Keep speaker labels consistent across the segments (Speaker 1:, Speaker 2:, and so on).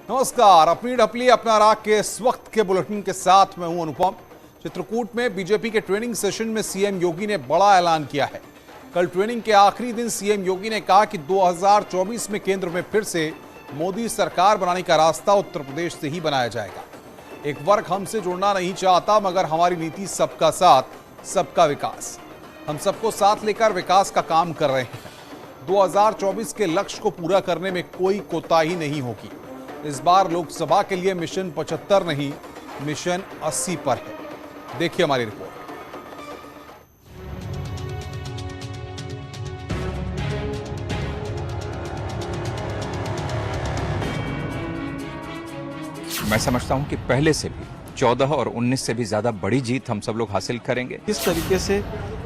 Speaker 1: नमस्कार, अपनी ढपली अपना राग के इस वक्त के बुलेटिन के साथ मैं हूं अनुपम। चित्रकूट में बीजेपी के ट्रेनिंग सेशन में सीएम योगी ने बड़ा ऐलान किया है। कल ट्रेनिंग के आखिरी दिन सीएम योगी ने कहा कि 2024 में केंद्र में फिर से मोदी सरकार बनाने का रास्ता उत्तर प्रदेश से ही बनाया जाएगा। एक वर्ग हमसे जुड़ना नहीं चाहता, मगर हमारी नीति सबका साथ सबका विकास। हम सबको साथ लेकर विकास का काम कर रहे हैं। 2024 के लक्ष्य को पूरा करने में कोई कोताही नहीं होगी। इस बार लोकसभा के लिए मिशन 75 नहीं, मिशन 80 पर है। देखिए हमारी रिपोर्ट।
Speaker 2: मैं समझता हूं कि पहले से भी 14 और 19 से भी ज्यादा बड़ी जीत हम सब लोग हासिल करेंगे।
Speaker 3: किस तरीके से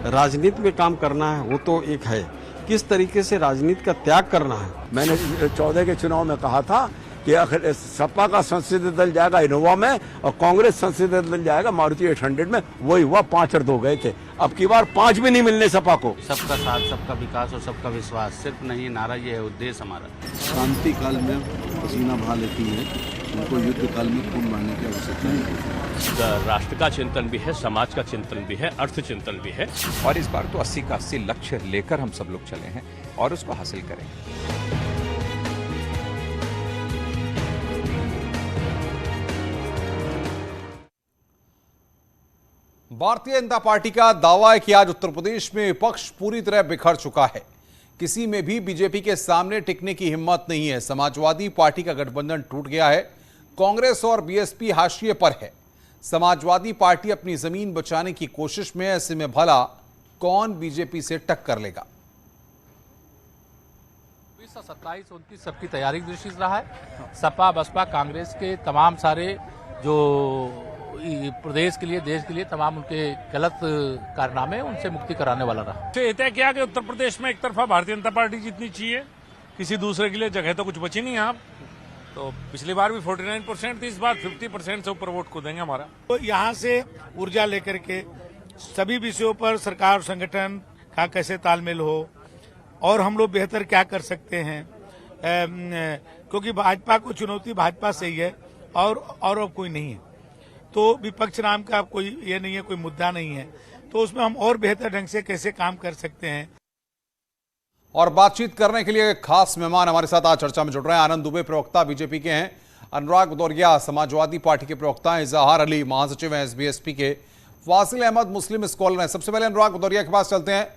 Speaker 3: राजनीति में काम करना है वो तो एक है, किस तरीके से राजनीति का त्याग करना है।
Speaker 4: मैंने 14 के चुनाव में कहा था कि सपा का संसदीय दल जाएगा इनोवा में और कांग्रेस संसदीय दल जाएगा मारुति 800 में। वही हुआ, 5 और 2 गए थे। अब की बार 5 भी नहीं मिलने सपा को।
Speaker 5: सबका साथ, सबका विकास और सबका विश्वास सिर्फ नहीं नारा, ये है उद्देश्य हमारा।
Speaker 6: शांति काल में पसीना बहा लेती है, उनको युद्ध काल में खून बहाने की आवश्यकता नहीं।
Speaker 7: राष्ट्र का चिंतन भी है, समाज का चिंतन भी है, अर्थ चिंतन भी है।
Speaker 2: और इस बार तो 80 का 80 लक्ष्य लेकर हम सब लोग चले हैं और उसको हासिल करेंगे।
Speaker 1: भारतीय जनता पार्टी का दावा है कि आज उत्तर प्रदेश में विपक्ष पूरी तरह बिखर चुका है। किसी में भी बीजेपी के सामने टिकने की हिम्मत नहीं है। समाजवादी पार्टी का गठबंधन टूट गया है। कांग्रेस और बीएसपी हाशिए पर है। समाजवादी पार्टी अपनी जमीन बचाने की कोशिश में है। ऐसे में भला कौन बीजेपी से टक्कर लेगा?
Speaker 8: 27, 29 सबकी तैयारी की दृष्टि से रहा है। सपा बसपा कांग्रेस के तमाम सारे जो प्रदेश के लिए, देश के लिए तमाम उनके गलत कारनामे, उनसे मुक्ति कराने वाला रहा।
Speaker 7: तय किया कि उत्तर प्रदेश में एक तरफा भारतीय जनता पार्टी जीतनी चाहिए, किसी दूसरे के लिए जगह तो कुछ बची नहीं। आप तो पिछली बार भी 49% थी, इस बार 50% से ऊपर वोट को देंगे हमारा।
Speaker 9: तो यहाँ से ऊर्जा लेकर के सभी विषयों पर सरकार और संगठन का कैसे तालमेल हो और हम लोग बेहतर क्या कर सकते हैं, क्योंकि भाजपा को चुनौती भाजपा से ही है और कोई नहीं है। तो विपक्ष नाम का कोई ये नहीं है, कोई मुद्दा नहीं है। तो उसमें हम और बेहतर ढंग से कैसे काम कर सकते हैं।
Speaker 1: और बातचीत करने के लिए एक खास मेहमान हमारे साथ आज चर्चा में जुड़ रहे हैं। आनंद दुबे प्रवक्ता बीजेपी के हैं, अनुराग भदौरिया समाजवादी पार्टी के प्रवक्ता हैं, इजहार अली महासचिव हैं एसबीएसपी के, फासिल अहमद मुस्लिम स्कॉलर हैं। सबसे पहले अनुराग भदौरिया के पास चलते हैं।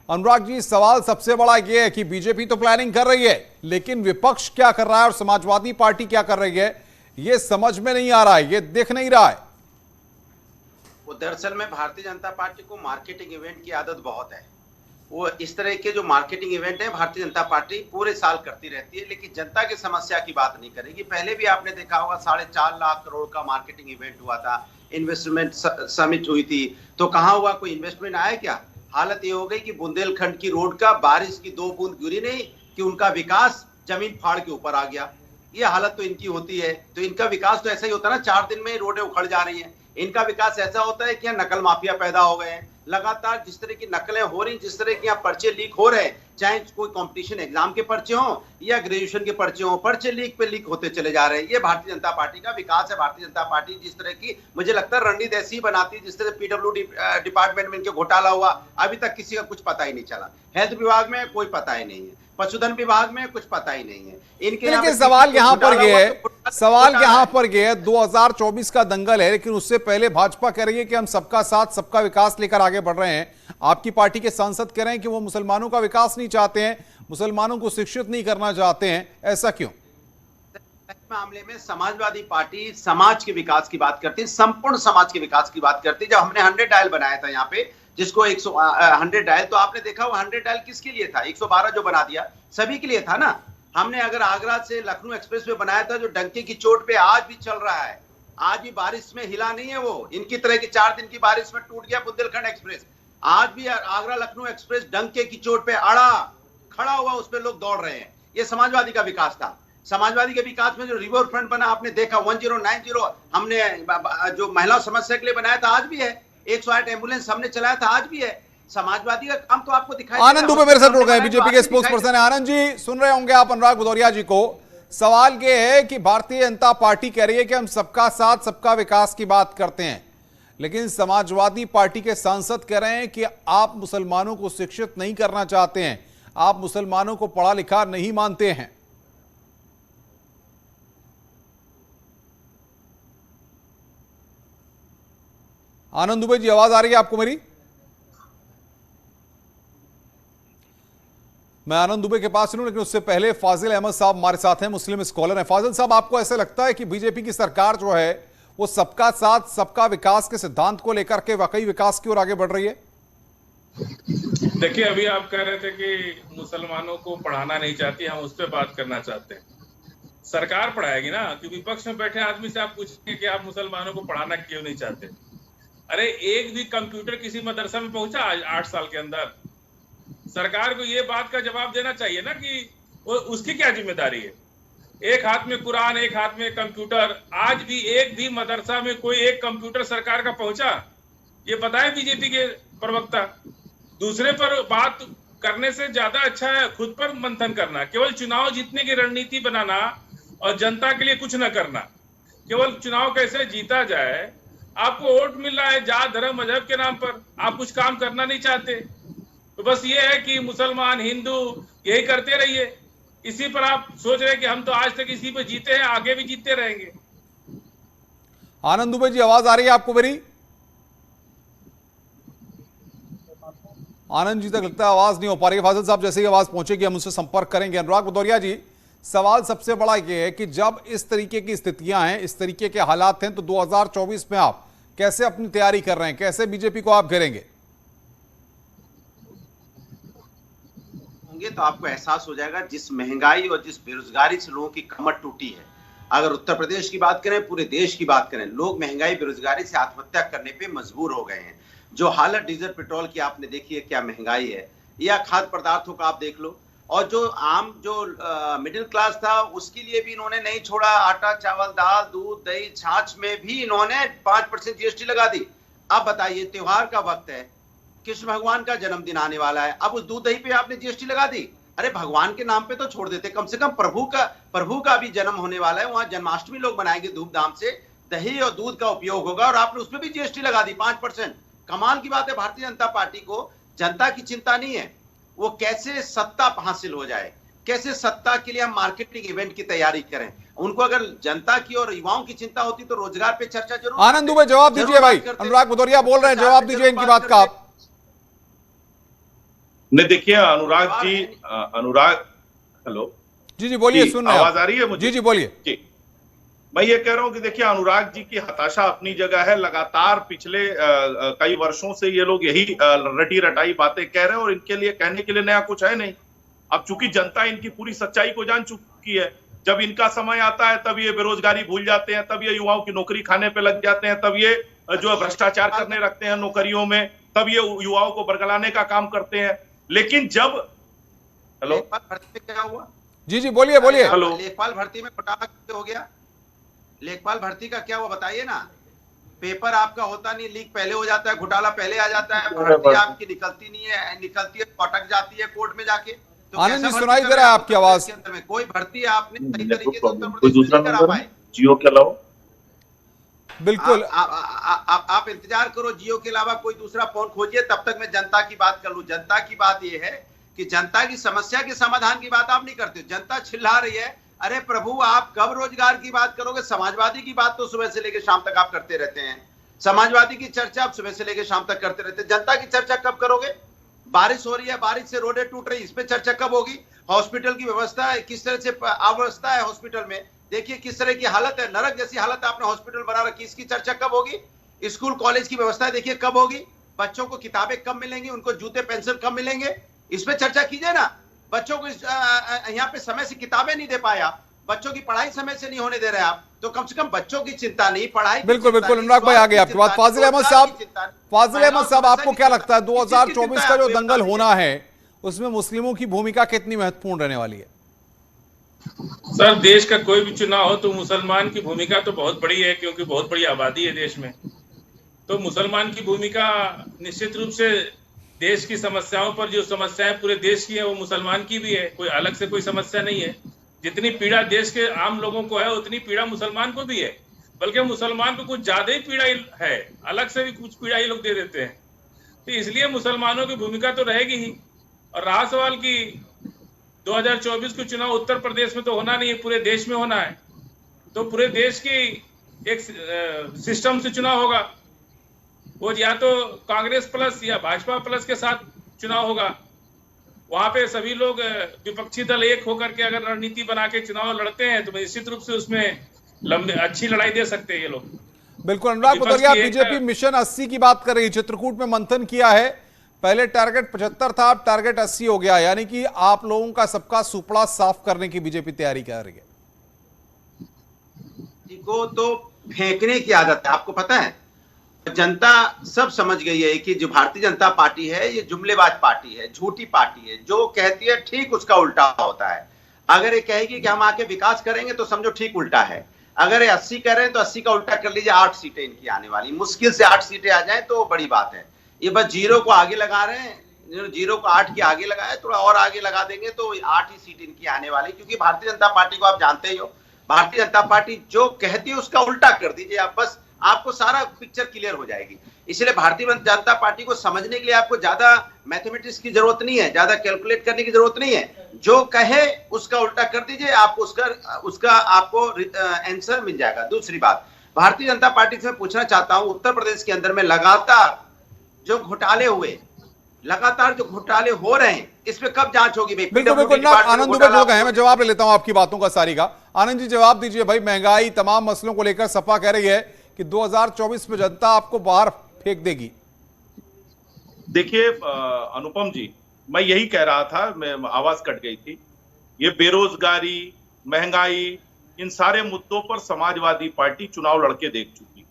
Speaker 1: अनुराग जी, सवाल सबसे बड़ा ये है कि बीजेपी तो प्लानिंग कर रही है, लेकिन विपक्ष क्या कर रहा है और समाजवादी पार्टी क्या कर रही है, ये समझ में नहीं आ रहा है, ये दिख नहीं रहा है।
Speaker 10: वो दरअसल में भारतीय जनता पार्टी को मार्केटिंग इवेंट की आदत बहुत है। वो इस तरह के जो मार्केटिंग इवेंट है भारतीय जनता पार्टी पूरे साल करती रहती है, लेकिन जनता की समस्या की बात नहीं करेगी। पहले भी आपने देखा होगा 4.5 लाख करोड़ का मार्केटिंग इवेंट हुआ था, इन्वेस्टमेंट समिट हुई थी, तो कहाँ हुआ, कोई इन्वेस्टमेंट आया क्या? हालत ये हो गई कि बुंदेलखंड की रोड का बारिश की 2 बूंद गिरी नहीं कि उनका विकास जमीन फाड़ के ऊपर आ गया। ये हालत तो इनकी होती है। तो इनका विकास तो ऐसा ही होता है ना, 4 दिन में रोडें उखड़ जा रही हैं। इनका विकास ऐसा होता है कि यहाँ नकल माफिया पैदा हो गए हैं। लगातार जिस तरह की नकलें हो रही, जिस तरह के यहाँ पर्चे लीक हो रहे हैं, चाहे कोई कंपटीशन एग्जाम के पर्चे हों या ग्रेजुएशन के पर्चे हों, पर्चे लीक पे लीक होते चले जा रहे हैं। ये भारतीय जनता पार्टी का विकास है। भारतीय जनता पार्टी जिस तरह की, मुझे लगता है रणनीति ऐसी बनाती है, जिस तरह पीडब्ल्यूडी डिपार्टमेंट में इनके घोटाला हुआ, अभी तक किसी का कुछ पता ही नहीं चला। हेल्थ विभाग में कोई पता ही नहीं है, पशुधन विभाग में कुछ पता ही नहीं है इनके।
Speaker 1: लेकिन सवाल यहाँ पर यह है, 2024 का दंगल है, लेकिन उससे पहले भाजपा कह रही है कि हम सबका साथ सबका विकास लेकर आगे बढ़ रहे हैं। आपकी पार्टी के सांसद कह रहे हैं कि वो मुसलमानों का विकास नहीं चाहते हैं, मुसलमानों को शिक्षित नहीं करना चाहते हैं। ऐसा क्यों?
Speaker 10: मामले में समाजवादी पार्टी समाज के विकास की बात करती है, संपूर्ण समाज के विकास की बात करती है। जब हमने 100 डायल बनाया था यहाँ पे, जिसको 100 डायल, तो आपने देखा वो 100 डायल किसके लिए था? 112 जो बना दिया सभी के लिए था ना। हमने अगर आगरा से लखनऊ एक्सप्रेस वे बनाया था, जो डंके की चोट पे आज भी चल रहा है, आज भी बारिश में हिला नहीं है वो। इनकी तरह की 4 दिन की बारिश में टूट गया बुंदेलखंड एक्सप्रेस। आज भी आगरा लखनऊ एक्सप्रेस डंके की चोट पे खड़ा हुआ, उस पर लोग दौड़ रहे हैं। ये समाजवादी का विकास था। समाजवादी के विकास में जो रिवर फ्रंट बना आपने देखा, 1090 हमने जो महिला समस्या के लिए बनाया था, आज भी है। 108 एम्बुलेंस हमने चलाया था, आज भी है। समाजवादी का काम तो आपको दिखाई।
Speaker 1: आनंद दुबे मेरे साथ जुड़ गए, बीजेपी के स्पोक्स पर्सन है। आनंद जी, सुन रहे होंगे आप अनुराग भदौरिया जी को। सवाल ये है कि भारतीय जनता पार्टी कह रही है कि हम सबका साथ सबका विकास की बात करते हैं, लेकिन समाजवादी पार्टी के सांसद कह रहे हैं कि आप मुसलमानों को शिक्षित नहीं करना चाहते हैं, आप मुसलमानों को पढ़ा लिखा नहीं मानते हैं। आनंद दुबे जी, आवाज आ रही है आपको मेरी? मैं आनंद दुबे के पास हूं, लेकिन उससे पहले फाजिल अहमद साहब हमारे साथ हैं, मुस्लिम स्कॉलर हैं। फाजिल साहब, आपको ऐसा लगता है कि बीजेपी की सरकार जो है वो सबका साथ सबका विकास के सिद्धांत को लेकर के वाकई विकास की ओर आगे बढ़ रही है?
Speaker 11: देखिए, अभी आप कह रहे थे कि मुसलमानों को पढ़ाना नहीं चाहती, हम उस पर बात करना चाहते हैं। सरकार पढ़ाएगी ना, कि विपक्ष में बैठे आदमी से आप पूछेंगे कि आप मुसलमानों को पढ़ाना क्यों नहीं चाहते? अरे एक भी कंप्यूटर किसी मदरसा में पहुंचा आज 8 साल के अंदर? सरकार को ये बात का जवाब देना चाहिए ना कि उसकी क्या जिम्मेदारी है। एक हाथ में कुरान, एक हाथ में कंप्यूटर। आज भी एक भी मदरसा में कोई एक कंप्यूटर सरकार का पहुंचा? ये बताए बीजेपी के प्रवक्ता। दूसरे पर बात करने से ज्यादा अच्छा है खुद पर मंथन करना। केवल चुनाव जीतने की रणनीति बनाना और जनता के लिए कुछ न करना। केवल चुनाव कैसे जीता जाए, आपको वोट मिल रहा है जात धर्म मजहब के नाम पर, आप कुछ काम करना नहीं चाहते। तो बस ये है कि मुसलमान हिंदू यही करते रहिए, इसी पर आप सोच रहे हैं कि हम तो आज तक इसी पे जीते हैं, आगे भी जीतते रहेंगे।
Speaker 1: आनंद दुबे जी, आवाज आ रही है आपको मेरी? आनंद जी तक लगता है आवाज नहीं हो पा रही है। फाजिल साहब, जैसे ही आवाज पहुंचेगी हम उससे संपर्क करेंगे। अनुराग भदौरिया जी, सवाल सबसे बड़ा यह है कि जब इस तरीके की स्थितियां हैं, इस तरीके के हालात हैं, तो 2024 में आप कैसे अपनी तैयारी कर रहे हैं? कैसे बीजेपी को आप घेरेंगे?
Speaker 10: तो आपको एहसास हो जाएगा जिस महंगाई और जिस बेरोजगारी से लोगों की कमर टूटी है। अगर उत्तर प्रदेश की बात करें, पूरे देश की बात करें, लोग महंगाई बेरोजगारी से आत्महत्या करने पे मजबूर हो गए हैं। जो हालत डीजल पेट्रोल की आपने देखी है, क्या महंगाई है, या खाद्य पदार्थों का आप देख लो। और जो आम जो मिडिल क्लास था उसके लिए भी इन्होंने नहीं छोड़ा। आटा, चावल, दाल, दूध, दही, छाछ में भी इन्होंने 5% जीएसटी लगा दी। अब बताइए, त्योहार का वक्त है, कृष्ण भगवान का जन्मदिन आने वाला है, अब उस दूध दही पे आपने जीएसटी लगा दी। अरे भगवान के नाम पे तो छोड़ देते, कम से कम प्रभु का भी जन्म होने वाला है, वहां जन्माष्टमी लोग मनाएंगे धूमधाम से, दही और दूध का उपयोग होगा, और आपने उसमें भी जीएसटी लगा दी 5%। कमाल की बात है। भारतीय जनता पार्टी को जनता की चिंता नहीं है, वो कैसे सत्ता हासिल हो जाए, कैसे सत्ता के लिए हम मार्केटिंग इवेंट की तैयारी करें। उनको अगर जनता की और युवाओं की चिंता होती तो रोजगार पे चर्चा जरूर।
Speaker 1: आनंद दुबे, जवाब दीजिए भाई। अनुराग भदौरिया बोल रहे हैं, जवाब दीजिए इनकी बात का आप।
Speaker 11: नहीं, देखिए अनुराग जी, हेलो
Speaker 1: जी जी बोलिए, सुन रहे हैं।
Speaker 11: आवाज आ रही है मुझे?
Speaker 1: जी जी बोलिए।
Speaker 11: जी, मैं ये कह रहा हूं कि देखिए अनुराग जी की हताशा अपनी जगह है। लगातार पिछले कई वर्षों से ये लोग यही रटी रटाई बातें कह रहे हैं और इनके लिए कहने के लिए नया कुछ है नहीं। अब चूंकि जनता इनकी पूरी सच्चाई को जान चुकी है, जब इनका समय आता है तब ये बेरोजगारी भूल जाते हैं, तब ये युवाओं की नौकरी खाने पे लग जाते हैं, तब ये जो भ्रष्टाचार करने लगते हैं नौकरियों में, तब ये युवाओं को बरगलाने का काम करते हैं। लेकिन जब हेलो
Speaker 10: क्या हुआ?
Speaker 1: जी जी बोलिए बोलिए।
Speaker 10: हेलो, लेखपाल भर्ती में घोटाला हो गया, लेखपाल भर्ती का क्या हुआ बताइए ना। पेपर आपका होता नहीं, लीक पहले हो जाता है, घोटाला पहले आ जाता है, भर्ती आपकी निकलती नहीं है, निकलती है अटक जाती है कोर्ट में जाके। तो
Speaker 1: आनंद जी, सुनाई दे रहा है आपकी आवाज?
Speaker 10: कोई भर्ती आपने सही तरीके से उत्तर प्रदेश में नहीं करा पाए।
Speaker 11: जियो के अलावा
Speaker 1: बिल्कुल
Speaker 10: आप इंतजार करो, जियो के अलावा कोई दूसरा फोन खोजिए, तब तक मैं जनता की बात कर लूं। जनता की बात यह है कि जनता की समस्या के समाधान की बात आप नहीं करते। जनता चिल्ला रही है, अरे प्रभु आप कब रोजगार की बात करोगे? समाजवादी की बात तो सुबह से लेकर शाम तक आप करते रहते हैं, समाजवादी की चर्चा आप सुबह से लेकर शाम तक करते रहते हैं। जनता की चर्चा कब करोगे? बारिश हो रही है, बारिश से रोडें टूट रही, इस पे चर्चा कब होगी? हॉस्पिटल की व्यवस्था है, किस तरह से अव्यवस्था है हॉस्पिटल में, देखिए किस तरह की हालत है, नरक जैसी हालत आपने हॉस्पिटल बना रखी, इसकी चर्चा कब होगी? स्कूल कॉलेज की व्यवस्था देखिए कब होगी? बच्चों को किताबें कब मिलेंगी, उनको जूते पेंसिल कब मिलेंगे, इस पे चर्चा कीजिए ना। बच्चों को यहाँ पे समय से किताबें नहीं दे पाया, बच्चों की पढ़ाई समय से नहीं होने दे रहे आप, तो कम से कम बच्चों की चिंता नहीं, पढ़ाई।
Speaker 1: बिल्कुल बिल्कुल, अनुराग भाई आगे आपकी बात। फाजिल अहमद साहब, आपको क्या लगता है 2024 का जो दंगल होना है उसमें मुस्लिमों की भूमिका कितनी महत्वपूर्ण रहने वाली है?
Speaker 11: सर, देश का कोई भी चुनाव हो तो मुसलमान की भूमिका तो बहुत बड़ी है, क्योंकि बहुत बड़ी आबादी है देश में। तो मुसलमान की भूमिका निश्चित रूप से देश की समस्याओं पर, जो समस्याएं पूरे देश की है वो मुसलमान की भी है, कोई अलग से कोई समस्या नहीं है। जितनी पीड़ा देश के आम लोगों को है उतनी पीड़ा मुसलमान को भी है, बल्कि मुसलमान को कुछ ज्यादा ही पीड़ा है, अलग से भी कुछ पीड़ा ये लोग दे देते हैं। तो इसलिए मुसलमानों की भूमिका तो रहेगी ही। और रहा सवाल कि 2024 को चुनाव उत्तर प्रदेश में तो होना नहीं है, पूरे देश में होना है, तो पूरे देश की एक सिस्टम से चुनाव होगा। वो या तो कांग्रेस प्लस या भाजपा प्लस के साथ चुनाव होगा। वहां पे सभी लोग विपक्षी दल एक होकर के अगर रणनीति बना के चुनाव लड़ते हैं तो निश्चित रूप से उसमें अच्छी लड़ाई दे सकते हैं ये लोग।
Speaker 1: बिल्कुल। अनुराग भदौरिया, बीजेपी मिशन 80 की बात कर रही है, चित्रकूट में मंथन किया है, पहले टारगेट 75 था, अब टारगेट 80 हो गया, यानी कि आप लोगों का सबका सुपड़ा साफ करने की बीजेपी तैयारी कर रही है।
Speaker 10: को तो फेंकने की आदत है, आपको पता है। जनता सब समझ गई है कि जो भारतीय जनता पार्टी है ये जुमलेबाज पार्टी है, झूठी पार्टी है, जो कहती है ठीक उसका उल्टा होता है। अगर ये कहेगी कि हम आके विकास करेंगे तो समझो ठीक उल्टा है। अगर ये 80 कह रहे हैं तो 80 का उल्टा कर लीजिए, 8 सीटें इनकी आने वाली, मुश्किल से 8 सीटें आ जाए तो बड़ी बात है। ये बस जीरो को आगे लगा रहे हैं, जीरो को 8 के आगे लगाए, थोड़ा और आगे लगा देंगे तो 8 ही सीट इनकी आने वाली। क्योंकि भारतीय जनता पार्टी को आप जानते ही हो, भारतीय जनता पार्टी जो कहती है उसका उल्टा कर दीजिए आप, बस आपको सारा पिक्चर क्लियर हो जाएगी। इसलिए भारतीय जनता पार्टी को समझने के लिए आपको ज्यादा मैथमेटिक्स की जरूरत नहीं है, ज्यादा कैलकुलेट करने की जरूरत नहीं है। जो कहे उसका उल्टा कर दीजिए, आपको उसका आपको आंसर मिल जाएगा। दूसरी बात, भारतीय जनता पार्टी से मैं पूछना चाहता हूं, उत्तर प्रदेश के अंदर में लगातार जो घोटाले हो रहे हैं, इस पे कब जांच होगी?
Speaker 1: बिल्कुल। आनंद दुबे जुड़ गए हैं, मैं जवाब ले लेता हूं आपकी बातों का सारी का। आनंद जी जवाब दीजिए भाई, महंगाई तमाम मसलों को लेकर सपा कह रही है कि 2024 में जनता आपको बाहर फेंक देगी।
Speaker 12: देखिए अनुपम जी, मैं यही कह रहा था, मैं आवाज कट गई थी। ये बेरोजगारी, महंगाई, इन सारे मुद्दों पर समाजवादी पार्टी चुनाव लड़के देख चुकी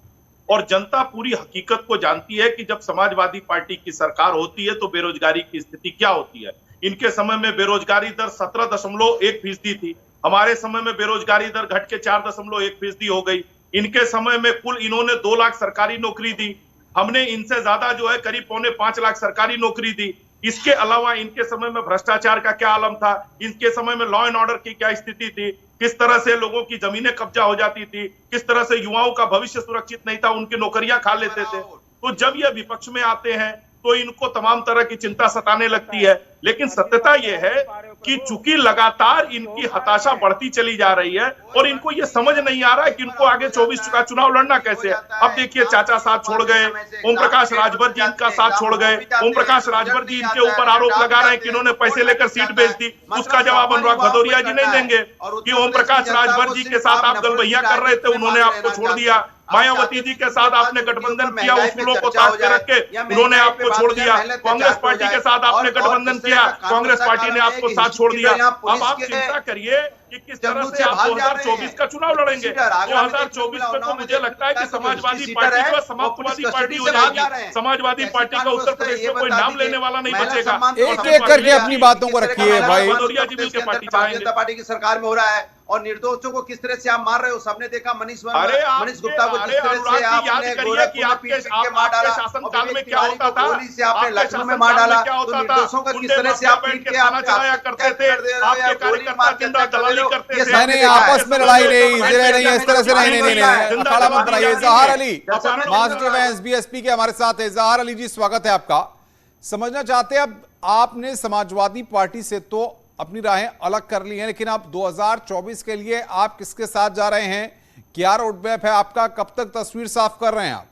Speaker 12: और जनता पूरी हकीकत को जानती है कि जब समाजवादी पार्टी की सरकार होती है तो बेरोजगारी की स्थिति क्या होती है। इनके समय में बेरोजगारी दर 17.1% थी, हमारे समय में बेरोजगारी दर घट के 4.1% हो गई। इनके समय में कुल इन्होंने 2 लाख सरकारी नौकरी दी, हमने इनसे ज्यादा जो है करीब 4.25 लाख सरकारी नौकरी दी। इसके अलावा इनके समय में भ्रष्टाचार का क्या आलम था, इनके समय में लॉ एंड ऑर्डर की क्या स्थिति थी, किस तरह से लोगों की जमीनें कब्जा हो जाती थी, किस तरह से युवाओं का भविष्य सुरक्षित नहीं था, उनकी नौकरियां खा लेते थे। तो जब ये विपक्ष में आते हैं तो इनको तमाम तरह की चिंता सताने लगती है। लेकिन सत्यता यह है कि चूंकि लगातार इनकी हताशा बढ़ती चली जा रही है और इनको ये समझ नहीं आ रहा है कि इनको आगे 24 का चुनाव लड़ना कैसे है। अब देखिए चाचा साथ छोड़ गए, ओम प्रकाश राजभर जी इनका साथ छोड़ गए, ओम प्रकाश राजभर जी इनके ऊपर आरोप लगा रहे हैं कि इन्होंने पैसे लेकर सीट बेच दी। उसका जवाब अनुराग भदौरिया जी नहीं देंगे कि ओम प्रकाश राजभर जी के साथ आप गलबैया कर रहे थे, उन्होंने आपको छोड़ दिया। मायावती जी के साथ आपने गठबंधन किया, उसूलों को ताक के रख के उन्होंने आपको छोड़ दिया। कांग्रेस पार्टी के साथ आपने गठबंधन किया, कांग्रेस पार्टी ने आपको साथ छोड़ दिया। अब आप चिंता करिए कि किस तरह से आप 2024 का चुनाव लड़ेंगे। 2024 में तो मुझे लगता है कि समाजवादी पार्टी को समाजवादी पार्टी हो जाएगी। समाजवादी पार्टी का उत्तर प्रदेश में कोई नाम लेने वाला नहीं बचेगा।
Speaker 1: एक एक करके अपनी बातों को रखिए भाई।
Speaker 12: भदौरिया जी मिलकर पार्टी चलाएंगे।
Speaker 10: जनता पार्टी की सरकार में हो रहा है और निर्दोषों को किस तरह से आप मार रहे हो, सबने देखा। मनीष गुप्ता को जिस तरह से आपने गोरखपुर में मार डाला, शासनकाल में क्या होता था, गोली से आपने लखनऊ में मार डाला, तो निर्दोषों का किस तरह से आप पीट के आप
Speaker 12: करते थे, आपके कार्यकर्ता जिंदा दलाली करते थे।
Speaker 1: नहीं, आपस में लड़ाई नहीं, इस तरह से नहीं, अखाड़ा मत बनाइए। इजहार अली महासचिव है एसबीएसपी के, हमारे साथ है। इजहार अली जी, स्वागत है आपका। समझना चाहते हैं, अब आपने समाजवादी पार्टी से तो अपनी राहें अलग कर ली हैं, लेकिन आप 2024 के लिए आप किसके साथ जा रहे हैं, क्या रोड मैप है आपका, कब तक तस्वीर साफ कर रहे हैं आप?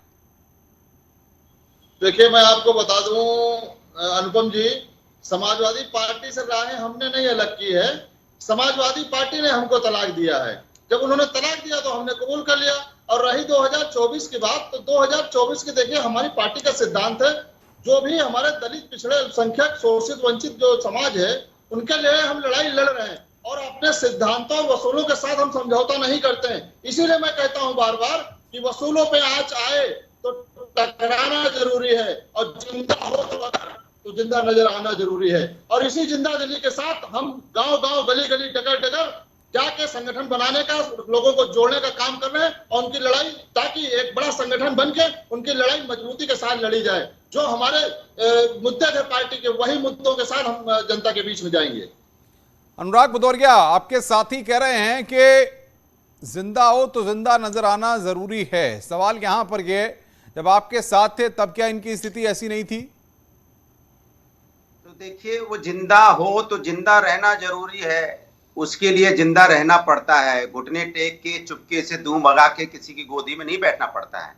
Speaker 13: देखिए, मैं आपको बता दूं अनुपम जी, समाजवादी पार्टी से राहें हमने नहीं अलग की है, समाजवादी पार्टी ने हमको तलाक दिया है। जब उन्होंने तलाक दिया तो हमने कबूल कर लिया। और रही 2024 की बात, तो 2024 की देखिए हमारी पार्टी का सिद्धांत है, जो भी हमारे दलित, पिछड़े, अल्पसंख्यक, शोषित, वंचित जो समाज है उनके लिए हम लड़ाई लड़ रहे हैं और अपने सिद्धांतों वसूलों के साथ हम समझौता नहीं करते हैं। इसीलिए मैं कहता हूं बार बार कि वसूलों पे आंच आए तो टकराना जरूरी है और जिंदा हो तो जिंदा नजर आना जरूरी है। और इसी जिंदा दिली के साथ हम गांव गांव, गली गली, डगर डगर जाके संगठन बनाने का, लोगों को जोड़ने का काम कर रहे हैं और उनकी लड़ाई, ताकि एक बड़ा संगठन बन के उनकी लड़ाई मजबूती के साथ लड़ी जाए। जो हमारे मुद्दे थे पार्टी के, वही मुद्दों के साथ हम जनता के बीच में जाएंगे।
Speaker 1: अनुराग भदौरिया, आपके साथी कह रहे हैं कि जिंदा हो तो जिंदा नजर आना जरूरी है। सवाल यहां पर यह, जब आपके साथ थे तब क्या इनकी स्थिति ऐसी नहीं थी?
Speaker 10: तो देखिए, वो जिंदा हो तो जिंदा रहना जरूरी है, उसके लिए जिंदा रहना पड़ता है। घुटने टेक के चुपके से दूं भगा के किसी की गोदी में नहीं बैठना पड़ता है,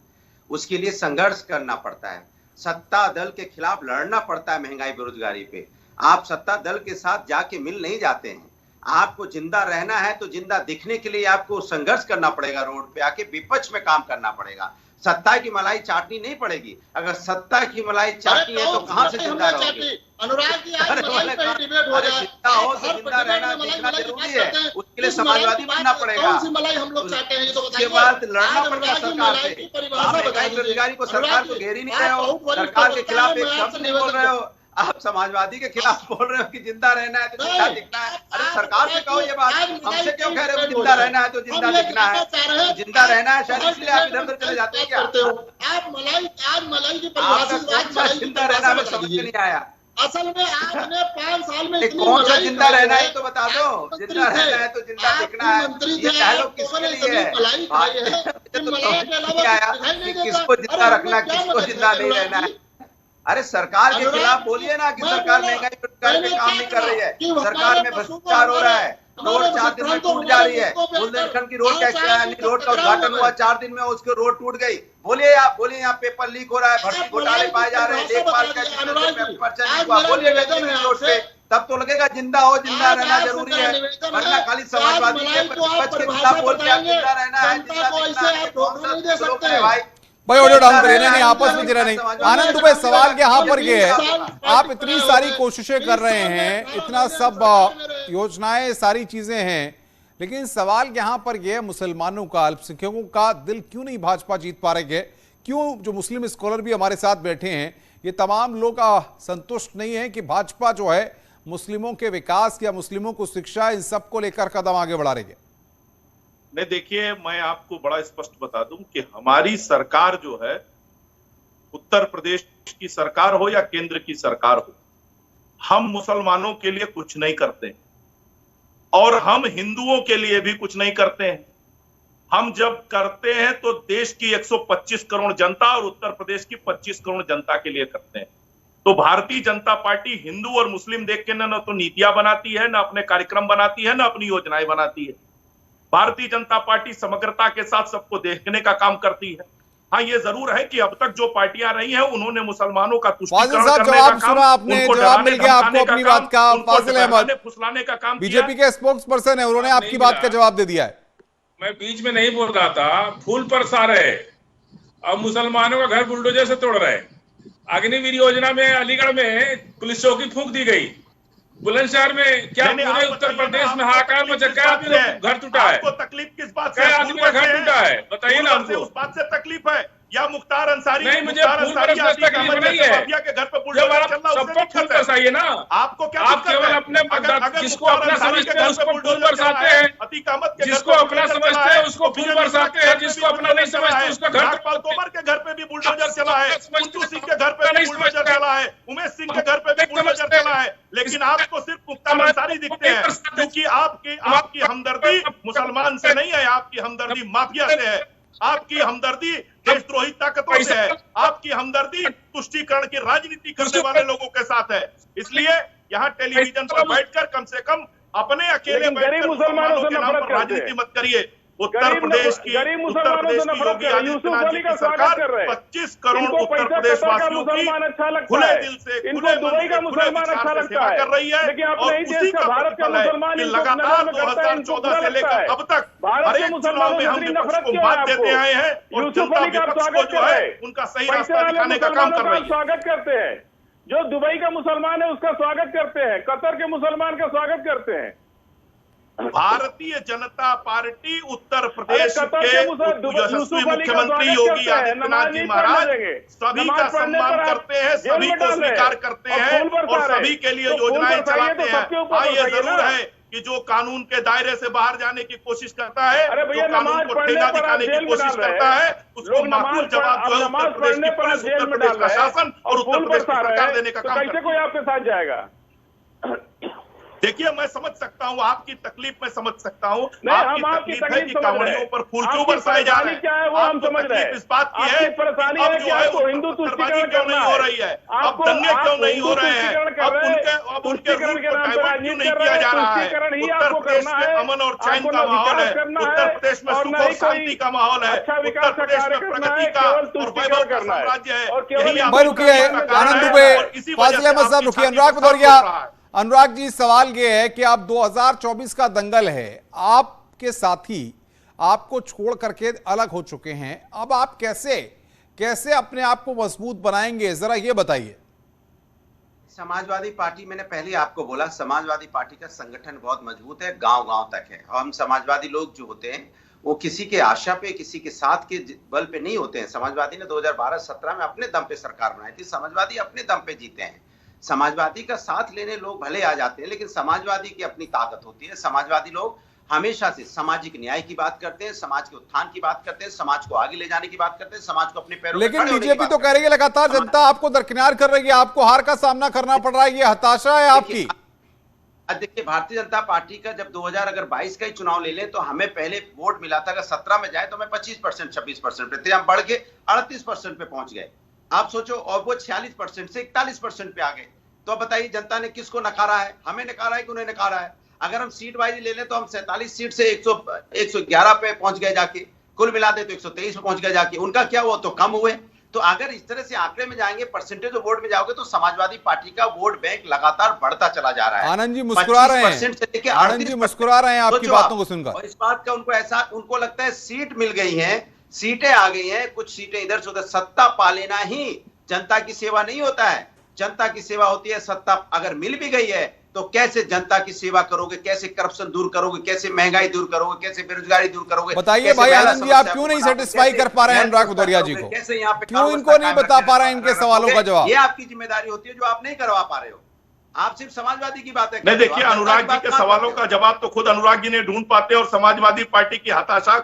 Speaker 10: उसके लिए संघर्ष करना पड़ता है, सत्ता दल के खिलाफ लड़ना पड़ता है। महंगाई बेरोजगारी पे आप सत्ता दल के साथ जाके मिल नहीं जाते हैं। आपको जिंदा रहना है तो जिंदा दिखने के लिए आपको संघर्ष करना पड़ेगा, रोड पे आके विपक्ष में काम करना पड़ेगा। सत्ता की मलाई चाटनी नहीं पड़ेगी। अगर सत्ता की मलाई चाटनी है तो कहां से जिंदा रहोगे?
Speaker 13: अनुराग जी, आज मलाई पे ही डिबेट हो जाए।
Speaker 10: जिंदा हो तो जिंदा रहना दिखना जरूरी है, उसके लिए समाजवादी बनना पड़ेगा।
Speaker 13: कौन सी मलाई हम लोग चाहते हैं ये तो बताइए।
Speaker 10: उसके बाद लड़ना पड़ेगा सरकार से। महंगाई बेरोजगारी को सरकार को घेर ही नहीं रहे हो, सरकार के खिलाफ एक शब्द नहीं बोल रहे हो। आप समाजवादी के खिलाफ बोल रहे हो कि जिंदा रहना है तो जिंदा दिखना है। अरे सरकार से कहो ये बात, हमसे क्यों कह रहे हो जिंदा रहना है तो जिंदा दिखना है? जिंदा रहना है शायद इसलिए आप इधर उधर चले जाते हैं क्या?
Speaker 13: आप मलाई, आज मलाई की परिभाषा
Speaker 10: जिंदा रहना में समझ में नहीं आया।
Speaker 13: असल में आपने 5 साल में
Speaker 10: कौन सा जिंदा रहना है तो बता दो। जिंदा रहना है तो जिंदा दिखना है, ये डायलॉग किसके लिए है? किसको जिंदा रखना, किसको जिंदा नहीं रहना है? अरे सरकार के खिलाफ बोलिए ना कि सरकार महंगाई बेरोजगारी पे काम नहीं कर रही है, सरकार में भ्रष्टाचार हो रहा है, रोड 4 दिन में टूट जा रही है। बुंदेलखंड की रोड रोड का उद्घाटन हुआ, 4 दिन में उसकी रोड टूट गई। बोलिए आप, बोलिए यहाँ पेपर लीक हो रहा है, भर्ती घोटाले पाए जा रहे हैं, लेखपाल का बोलिए रोड पे, तब तो लगेगा जिंदा हो, जिंदा रहना जरूरी है। वरना खाली समाजवादी के विपक्ष के खिलाफ बोलते हैं जिंदा रहना है, जिंदा दिखना है।
Speaker 1: भाई ऑडियो डाउन करिए, नहीं आपस में जरा नहीं। आनंद दुबे, सवाल यहाँ पर यह है, आप इतनी सारी कोशिशें कर रहे हैं, इतना सब योजनाएं, सारी चीजें हैं, लेकिन सवाल यहाँ पर यह है मुसलमानों का, अल्पसंख्यकों का दिल क्यों नहीं भाजपा जीत पा रही है? क्यों जो मुस्लिम स्कॉलर भी हमारे साथ बैठे हैं, ये तमाम लोग संतुष्ट नहीं है कि भाजपा जो है मुस्लिमों के विकास या मुस्लिमों को शिक्षा, इन सबको लेकर कदम आगे बढ़ा रही है?
Speaker 12: नहीं, देखिए, मैं आपको बड़ा स्पष्ट बता दूं कि हमारी सरकार जो है, उत्तर प्रदेश की सरकार हो या केंद्र की सरकार हो, हम मुसलमानों के लिए कुछ नहीं करते और हम हिंदुओं के लिए भी कुछ नहीं करते हैं। हम जब करते हैं तो देश की 125 करोड़ जनता और उत्तर प्रदेश की 25 करोड़ जनता के लिए करते हैं। तो भारतीय जनता पार्टी हिंदू और मुस्लिम देख के न तो नीतियां बनाती है, न अपने कार्यक्रम बनाती है, न अपनी योजनाएं बनाती है। भारतीय जनता पार्टी समग्रता के साथ सबको देखने का काम करती है। हाँ, ये जरूर है कि अब तक जो पार्टियां रही हैं उन्होंने मुसलमानों का तुष्टीकरण करने का काम,
Speaker 1: आपने जवाब मिल गया आपको अपनी बात का। फाजिल अहमद
Speaker 12: फुसलाने का काम,
Speaker 1: बीजेपी के स्पोक्स पर्सन है, उन्होंने आपकी बात का जवाब दे दिया है।
Speaker 11: मैं बीच में नहीं बोल रहा था, फूल बरसा रहे, अब मुसलमानों का घर बुलडोजर से तोड़ रहे। अग्निवीर योजना में अलीगढ़ में पुलिस चौकी फूंक दी गई। बुलंदशहर में क्या पूरे उत्तर प्रदेश में हाहाकार मचा, क्या घर टूटा है?
Speaker 12: आपको तकलीफ किस बात से?
Speaker 11: क्या आदमी का घर टूटा है बताइए ना हमको।
Speaker 12: उस बात से तकलीफ है या मुख्तार अंसारी?
Speaker 11: नहीं, मुझे फूल बरसने से तकलीफ नहीं है।
Speaker 12: के घर पे बुलडोजर चल रहा है,
Speaker 11: सबको फूल बरसाइए ना।
Speaker 12: आपको क्या?
Speaker 11: आप केवल अपने जिसको अपना समझते हैं उसको फूल बरसाते हैं, जिसको अपना समझते हैं उसको फूल बरसाते हैं, जिसको अपना नहीं समझते उसको घर।
Speaker 12: राजपाल तोमर के घर पे भी बुलडोजर चला है, कुंजू सिंह के घर पे भी बुलडोजर चला है, उमेश सिंह के घर पे भी बुलडोजर चला है, लेकिन आपको सिर्फ मुख्तार अंसारी दिखते हैं क्योंकि आपकी हमदर्दी मुसलमान से नहीं है, आपकी हमदर्दी माफिया से है, आपकी हमदर्दी देशद्रोही ताकतों से है, आपकी हमदर्दी तुष्टीकरण की राजनीति करने वाले लोगों के साथ है। इसलिए यहाँ टेलीविजन पर बैठकर कम से कम अपने अकेले बैठकर मुसलमानों के नाम पर राजनीति मत करिए। उत्तर प्रदेश की योगी आदित्यनाथ जी की सरकार 25 करोड़ उत्तर प्रदेश वासियों की खुले दिल से, खुले दुबई का मुसलमान अच्छा लगता है कर रही है, और उसी का भारत का मुसलमान लगातार 2014 से लेकर अब तक हर एक चुनाव में हम विपक्ष को बात देते आए हैं और जनता विपक्ष को जो है उनका सही रास्ता दिखाने का काम कर रही है।
Speaker 14: स्वागत करते हैं, जो दुबई का मुसलमान है उसका स्वागत करते हैं, कतर के मुसलमान का स्वागत करते हैं।
Speaker 12: भारतीय जनता पार्टी उत्तर प्रदेश के यशस्वी मुख्यमंत्री योगी आदित्यनाथ जी महाराज सभी का सम्मान करते हैं, सभी को स्वीकार करते हैं और सभी के लिए योजनाएं चलाते हैं। हाँ, ये जरूर है कि जो कानून के दायरे से बाहर जाने की कोशिश करता है, जो कानून को ठेला दिखाने की कोशिश करता है, उसको माकूल जवाब जो है उत्तर प्रदेश की पुलिस, उत्तर प्रदेश का शासन और उत्तर प्रदेश की सरकार देने का काम करता है।
Speaker 14: कैसे कोई आपके साथ जाएगा?
Speaker 12: देखिए मैं समझ सकता हूँ आपकी तकलीफ, मैं समझ सकता हूँ
Speaker 14: नहीं, हम आपकी
Speaker 12: तकलीफ है कि
Speaker 14: तकलीफ समझ रहे
Speaker 12: कांवड़ियों
Speaker 14: हैं।
Speaker 12: पर फूल क्यों
Speaker 14: आपकी
Speaker 12: बरसाए जा रहे
Speaker 14: परेशानी
Speaker 12: हैं।
Speaker 14: क्या है वो हम
Speaker 12: आपको
Speaker 14: समझ रहे हैं।
Speaker 12: तकलीफ इस बात की
Speaker 14: आपकी
Speaker 12: है
Speaker 14: परेशानी
Speaker 12: अब
Speaker 14: है
Speaker 12: जो
Speaker 14: कि
Speaker 12: है
Speaker 14: आपको
Speaker 12: उस
Speaker 14: हिंदू
Speaker 12: पर
Speaker 14: तुष्टीकरण
Speaker 12: पत्थरबाजी क्यों
Speaker 14: करना
Speaker 12: नहीं हो
Speaker 14: है।
Speaker 12: रही है, अब
Speaker 14: आपको
Speaker 12: दंगे क्यों नहीं हो रहे हैं,
Speaker 14: तुष्टीकरण कर
Speaker 12: अब
Speaker 14: रहे हैं,
Speaker 12: उनके
Speaker 14: तुष्टीकरण के
Speaker 12: रूट
Speaker 14: नाम
Speaker 12: को
Speaker 14: पर
Speaker 12: डाइवर्ट
Speaker 14: राजनीति
Speaker 12: क्यों नहीं
Speaker 14: कर
Speaker 12: किया
Speaker 14: रहे
Speaker 12: जा
Speaker 14: हैं।
Speaker 12: रहा है।
Speaker 14: तुष्टीकरण ही
Speaker 12: उत्तर
Speaker 14: आपको
Speaker 12: प्रदेश
Speaker 14: करना
Speaker 12: में
Speaker 14: है।
Speaker 12: अमन और चैन
Speaker 14: आपको
Speaker 12: का
Speaker 14: ना
Speaker 12: माहौल
Speaker 14: विकास
Speaker 12: है,
Speaker 14: करना
Speaker 12: उत्तर
Speaker 14: है
Speaker 12: प्रदेश में
Speaker 14: और
Speaker 12: सुख
Speaker 14: ना
Speaker 12: और
Speaker 14: ही कोई
Speaker 12: शांति का माहौल है,
Speaker 14: अच्छा
Speaker 12: उत्तर
Speaker 14: विकास का
Speaker 12: प्रदेश
Speaker 14: कार्य
Speaker 12: में
Speaker 14: करना
Speaker 12: प्रगति
Speaker 14: है,
Speaker 12: का
Speaker 14: केवल
Speaker 12: और
Speaker 14: तुष्टीकरण
Speaker 12: वैभव का
Speaker 14: करना है
Speaker 12: साम्राज्य है।
Speaker 14: और केवल
Speaker 12: यही
Speaker 1: भाई रुकिए, आनंद दुबे, फाजिल अहमद साहब रुकिए, अनुराग भदौरिया। अनुराग जी, सवाल ये है कि आप 2024 का दंगल है, आपके साथी आपको छोड़ करके अलग हो चुके हैं, अब आप कैसे अपने आप को मजबूत बनाएंगे, जरा ये बताइए।
Speaker 10: समाजवादी पार्टी, मैंने पहले आपको बोला, समाजवादी पार्टी का संगठन बहुत मजबूत है, गांव-गांव तक है। हम समाजवादी लोग जो होते हैं वो किसी के आशा पे, किसी के साथ के बल पे नहीं होते हैं। समाजवादी ने 2012-17 में अपने दम पे सरकार बनाई थी, समाजवादी अपने दम पे जीते हैं। समाजवादी का साथ लेने लोग भले आ जाते हैं, लेकिन समाजवादी की अपनी ताकत होती है। समाजवादी लोग हमेशा से सामाजिक न्याय की बात करते हैं, समाज के उत्थान की बात करते हैं, समाज को आगे ले जाने की बात करते हैं, समाज को अपने पैरों पे
Speaker 1: लेकिन
Speaker 10: खड़े होने की
Speaker 1: बीजेपी
Speaker 10: बात
Speaker 1: तो कह रही है लगातार जनता आपको दरकिनार कर रही है, आपको हार का सामना करना पड़ रहा है, ये हताशा है आपकी।
Speaker 10: देखिए, भारतीय जनता पार्टी का जब 2022 का ही चुनाव ले लें तो हमें पहले वोट मिला था, अगर 17 में जाए तो हमें 25%, 26% पे थे, हम बढ़ के 38% पे पहुंच गए। आप सोचो, और वो 46% से 41% पे आ गए। तो अब बताइए जनता ने किसको नकारा है? हमें नकारा है कि उन्हें नकारा है? अगर हम सीट वाइज ले लें तो हम 47 सीट से 111 पे पहुंच गए जाके, कुल मिला दे तो 123 पे पहुंच गए जाके। उनका क्या हुआ? तो कम हुए। तो अगर इस तरह से आंकड़े में जाएंगे, परसेंटेज ऑफ वोट में जाओगे, तो समाजवादी पार्टी का वोट बैंक लगातार बढ़ता चला जा रहा है।
Speaker 1: आनंद जी मुस्कुरा रहे हैं, आनंद जी मुस्कुरा रहे हैं आपकी बातों को सुनकर।
Speaker 10: और इस बात का उनको लगता है सीट मिल गई है, सीटें आ गई हैं, कुछ सीटें इधर से उधर, सत्ता पा लेना ही जनता की सेवा नहीं होता है। जनता की सेवा होती है, सत्ता अगर मिल भी गई है तो कैसे जनता की सेवा करोगे, कैसे करप्शन दूर करोगे, कैसे महंगाई दूर करोगे, कैसे बेरोजगारी दूर करोगे।
Speaker 1: बताइए भाई आनंद जी, आप क्यों नहीं सेटिस्फाई कर पा रहे हैं अनुराग भदौरिया जी को?
Speaker 10: कैसे यहाँ पे
Speaker 1: क्यों इनको नहीं बता पा रहे हैं इनके सवालों का जवाब?
Speaker 10: ये आपकी जिम्मेदारी होती है जो आप नहीं करवा पा रहे हो। आप सिर्फ समाजवादी की बातें
Speaker 12: नहीं, देखिए अनुराग जी के सवालों का जवाब तो खुद अनुराग जी ने ढूंढ पाते, और समाजवादी पार्टी की हताशा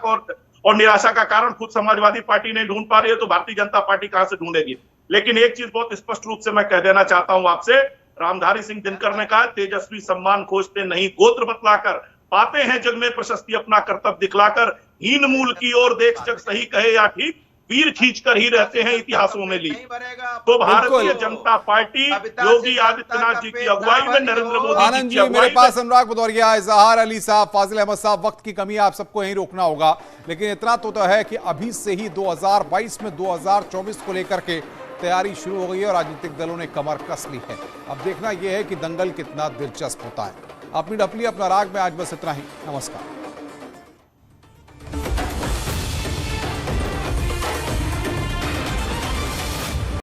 Speaker 12: और निराशा का कारण खुद समाजवादी पार्टी नहीं ढूंढ पा रही है, तो भारतीय जनता पार्टी कहां से ढूंढेगी। लेकिन एक चीज बहुत स्पष्ट रूप से मैं कह देना चाहता हूं आपसे, रामधारी सिंह दिनकर ने कहा, तेजस्वी सम्मान खोजते नहीं गोत्र बतलाकर, पाते हैं जग में प्रशस्ति अपना कर्तव्य दिखलाकर, हीन मूल की ओर देख जग सही कहे या ठीक, तीर खींचकर ही रहते हैं इतिहासों में ली। तो भारतीय जनता पार्टी योगी आदित्यनाथ जी की अगुवाई में नरेंद्र मोदी
Speaker 1: आनंद जी, मेरे पास अनुराग भदौरिया, इजहार अली साहब, फाजिल अहमद साहब, वक्त की कमी, आप सबको यहीं रोकना होगा। लेकिन इतना तो है कि अभी से ही 2022 में 2024 को लेकर के तैयारी शुरू हो गई है और राजनीतिक दलों ने कमर कस ली है। अब देखना यह है कि दंगल कितना दिलचस्प होता है। अपनी डपली अपना राग में आज बस इतना ही। नमस्कार।